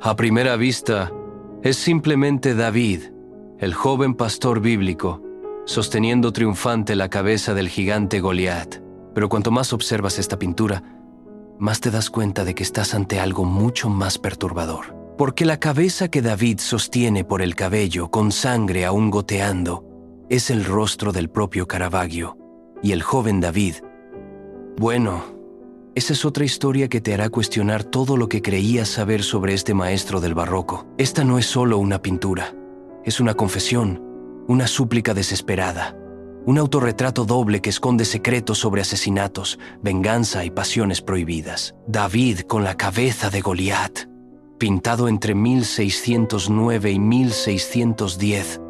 A primera vista, es simplemente David, el joven pastor bíblico, sosteniendo triunfante la cabeza del gigante Goliat. Pero cuanto más observas esta pintura, más te das cuenta de que estás ante algo mucho más perturbador. Porque la cabeza que David sostiene por el cabello, con sangre aún goteando, es el rostro del propio Caravaggio. Y el joven David, bueno, esa es otra historia que te hará cuestionar todo lo que creías saber sobre este maestro del barroco. Esta no es solo una pintura, es una confesión, una súplica desesperada, un autorretrato doble que esconde secretos sobre asesinatos, venganza y pasiones prohibidas. David con la cabeza de Goliat, pintado entre 1609 y 1610,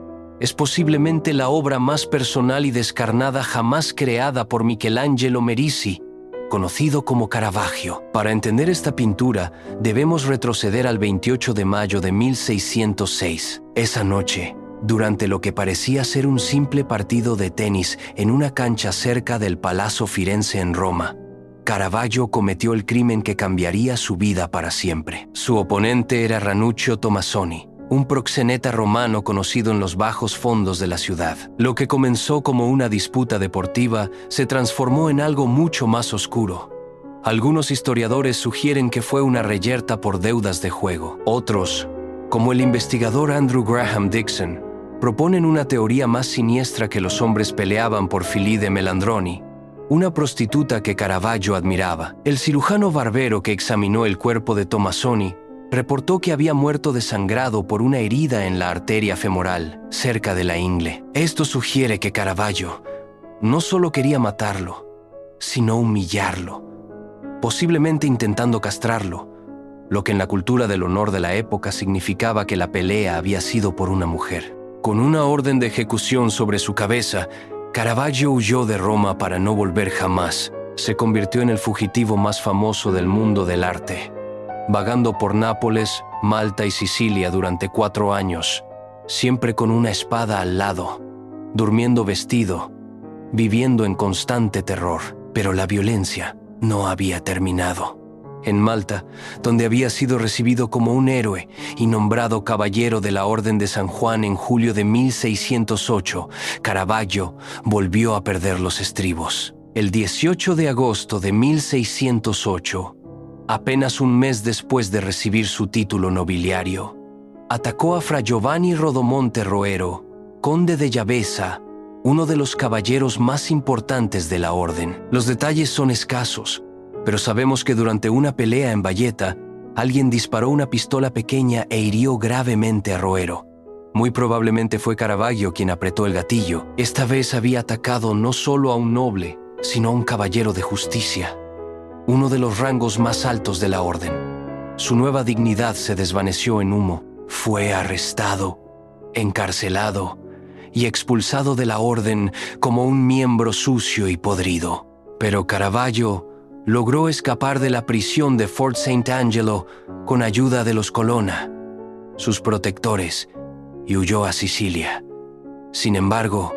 es posiblemente la obra más personal y descarnada jamás creada por Michelangelo Merisi, conocido como Caravaggio. Para entender esta pintura, debemos retroceder al 28 de mayo de 1606. Esa noche, durante lo que parecía ser un simple partido de tenis en una cancha cerca del Palazzo Firenze en Roma, Caravaggio cometió el crimen que cambiaría su vida para siempre. Su oponente era Ranuccio Tomassoni, un proxeneta romano conocido en los bajos fondos de la ciudad. Lo que comenzó como una disputa deportiva se transformó en algo mucho más oscuro. Algunos historiadores sugieren que fue una reyerta por deudas de juego. Otros, como el investigador Andrew Graham Dixon, proponen una teoría más siniestra: que los hombres peleaban por Filì de Melandroni, una prostituta que Caravaggio admiraba. El cirujano barbero que examinó el cuerpo de Tomassoni reportó que había muerto desangrado por una herida en la arteria femoral, cerca de la ingle. Esto sugiere que Caravaggio no solo quería matarlo, sino humillarlo, posiblemente intentando castrarlo, lo que en la cultura del honor de la época significaba que la pelea había sido por una mujer. Con una orden de ejecución sobre su cabeza, Caravaggio huyó de Roma para no volver jamás. Se convirtió en el fugitivo más famoso del mundo del arte, vagando por Nápoles, Malta y Sicilia durante 4 años, siempre con una espada al lado, durmiendo vestido, viviendo en constante terror. Pero la violencia no había terminado. En Malta, donde había sido recibido como un héroe y nombrado caballero de la Orden de San Juan en julio de 1608, Caravaggio volvió a perder los estribos. El 18 de agosto de 1608, apenas un mes después de recibir su título nobiliario, atacó a Fra Giovanni Rodomonte Roero, conde de Yavesa, uno de los caballeros más importantes de la orden. Los detalles son escasos, pero sabemos que durante una pelea en Valletta, alguien disparó una pistola pequeña e hirió gravemente a Roero. Muy probablemente fue Caravaggio quien apretó el gatillo. Esta vez había atacado no solo a un noble, sino a un caballero de justicia, uno de los rangos más altos de la orden. Su nueva dignidad se desvaneció en humo. Fue arrestado, encarcelado y expulsado de la orden como un miembro sucio y podrido. Pero Caravaggio logró escapar de la prisión de Fort St. Angelo con ayuda de los Colonna, sus protectores, y huyó a Sicilia. Sin embargo,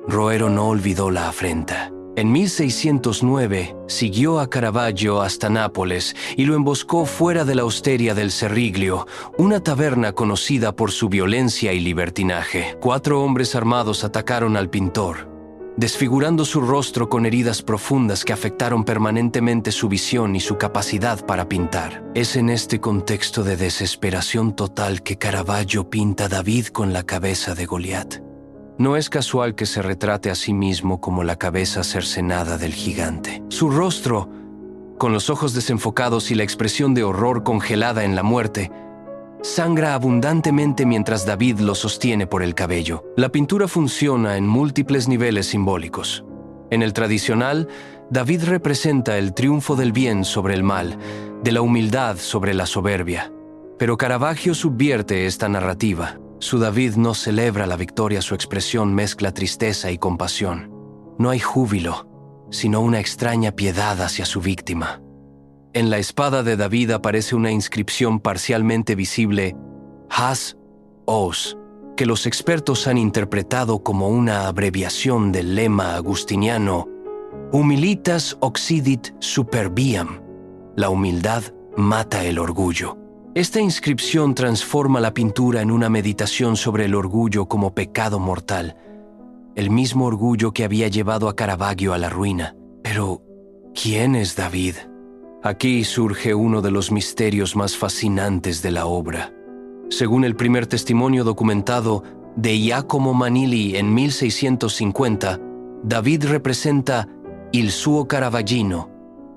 Roero no olvidó la afrenta. En 1609 siguió a Caravaggio hasta Nápoles y lo emboscó fuera de la Osteria del Cerriglio, una taberna conocida por su violencia y libertinaje. 4 hombres armados atacaron al pintor, desfigurando su rostro con heridas profundas que afectaron permanentemente su visión y su capacidad para pintar. Es en este contexto de desesperación total que Caravaggio pinta a David con la cabeza de Goliat. No es casual que se retrate a sí mismo como la cabeza cercenada del gigante. Su rostro, con los ojos desenfocados y la expresión de horror congelada en la muerte, sangra abundantemente mientras David lo sostiene por el cabello. La pintura funciona en múltiples niveles simbólicos. En el tradicional, David representa el triunfo del bien sobre el mal, de la humildad sobre la soberbia. Pero Caravaggio subvierte esta narrativa. Su David no celebra la victoria, su expresión mezcla tristeza y compasión. No hay júbilo, sino una extraña piedad hacia su víctima. En la espada de David aparece una inscripción parcialmente visible, Has Os, que los expertos han interpretado como una abreviación del lema agustiniano Humilitas occidit superbiam, la humildad mata el orgullo. Esta inscripción transforma la pintura en una meditación sobre el orgullo como pecado mortal, el mismo orgullo que había llevado a Caravaggio a la ruina. Pero, ¿quién es David? Aquí surge uno de los misterios más fascinantes de la obra. Según el primer testimonio documentado de Giacomo Manili en 1650, David representa il suo Caravaggino,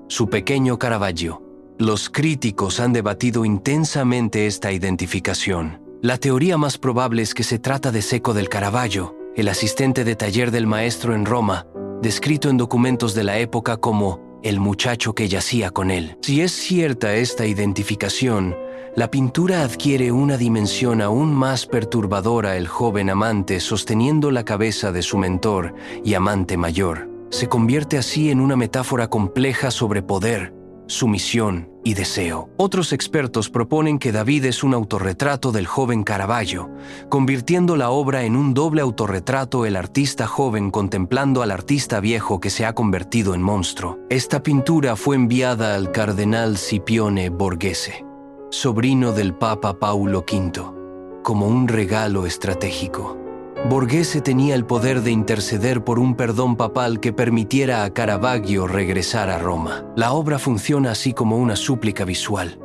su pequeño Caravaggio. Los críticos han debatido intensamente esta identificación. La teoría más probable es que se trata de Cecco del Caravaggio, el asistente de taller del maestro en Roma, descrito en documentos de la época como el muchacho que yacía con él. Si es cierta esta identificación, la pintura adquiere una dimensión aún más perturbadora. El joven amante sosteniendo la cabeza de su mentor y amante mayor se convierte así en una metáfora compleja sobre poder, sumisión y deseo. Otros expertos proponen que David es un autorretrato del joven Caravaggio, convirtiendo la obra en un doble autorretrato, el artista joven contemplando al artista viejo que se ha convertido en monstruo. Esta pintura fue enviada al cardenal Scipione Borghese, sobrino del Papa Paulo V, como un regalo estratégico. Borghese tenía el poder de interceder por un perdón papal que permitiera a Caravaggio regresar a Roma. La obra funciona así como una súplica visual.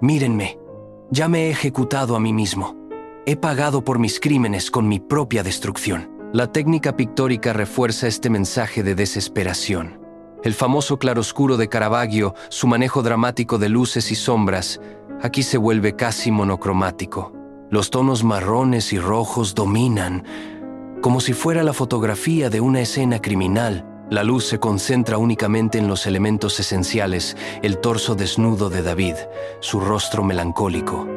Mírenme, ya me he ejecutado a mí mismo. He pagado por mis crímenes con mi propia destrucción. La técnica pictórica refuerza este mensaje de desesperación. El famoso claroscuro de Caravaggio, su manejo dramático de luces y sombras, aquí se vuelve casi monocromático. Los tonos marrones y rojos dominan, como si fuera la fotografía de una escena criminal. La luz se concentra únicamente en los elementos esenciales, el torso desnudo de David, su rostro melancólico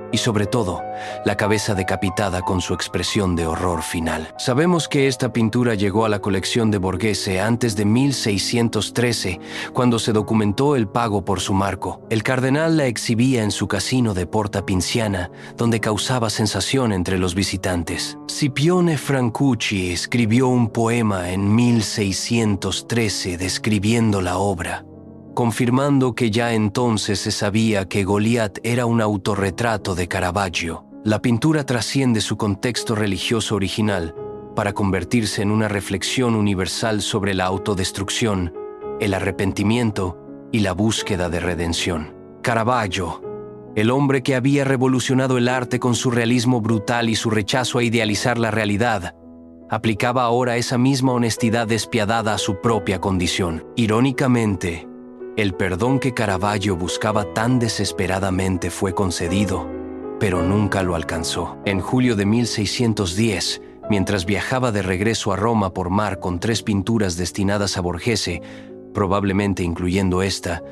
y, sobre todo, la cabeza decapitada con su expresión de horror final. Sabemos que esta pintura llegó a la colección de Borghese antes de 1613, cuando se documentó el pago por su marco. El cardenal la exhibía en su casino de Porta Pinciana, donde causaba sensación entre los visitantes. Scipione Francucci escribió un poema en 1613 describiendo la obra, confirmando que ya entonces se sabía que Goliat era un autorretrato de Caravaggio. La pintura trasciende su contexto religioso original para convertirse en una reflexión universal sobre la autodestrucción, el arrepentimiento y la búsqueda de redención. Caravaggio, el hombre que había revolucionado el arte con su realismo brutal y su rechazo a idealizar la realidad, aplicaba ahora esa misma honestidad despiadada a su propia condición. Irónicamente, el perdón que Caravaggio buscaba tan desesperadamente fue concedido, pero nunca lo alcanzó. En julio de 1610, mientras viajaba de regreso a Roma por mar con 3 pinturas destinadas a Borghese, probablemente incluyendo esta,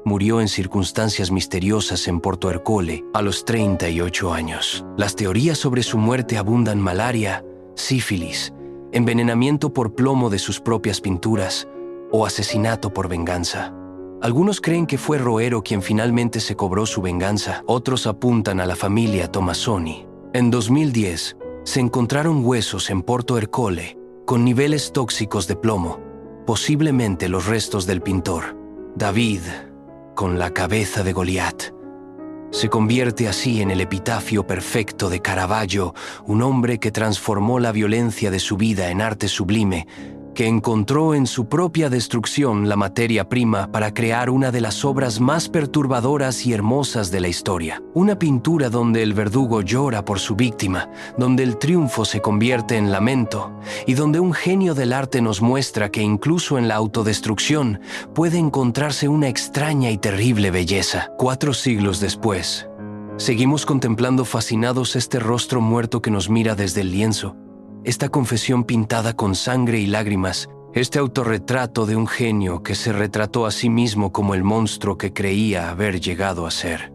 murió en circunstancias misteriosas en Porto Ercole a los 38 años. Las teorías sobre su muerte abundan: malaria, sífilis, envenenamiento por plomo de sus propias pinturas o asesinato por venganza. Algunos creen que fue Roero quien finalmente se cobró su venganza. Otros apuntan a la familia Tomassoni. En 2010, se encontraron huesos en Porto Ercole con niveles tóxicos de plomo, posiblemente los restos del pintor. David, con la cabeza de Goliat, se convierte así en el epitafio perfecto de Caravaggio, un hombre que transformó la violencia de su vida en arte sublime, que encontró en su propia destrucción la materia prima para crear una de las obras más perturbadoras y hermosas de la historia. Una pintura donde el verdugo llora por su víctima, donde el triunfo se convierte en lamento y donde un genio del arte nos muestra que incluso en la autodestrucción puede encontrarse una extraña y terrible belleza. 4 siglos después, seguimos contemplando fascinados este rostro muerto que nos mira desde el lienzo. Esta confesión pintada con sangre y lágrimas, este autorretrato de un genio que se retrató a sí mismo como el monstruo que creía haber llegado a ser.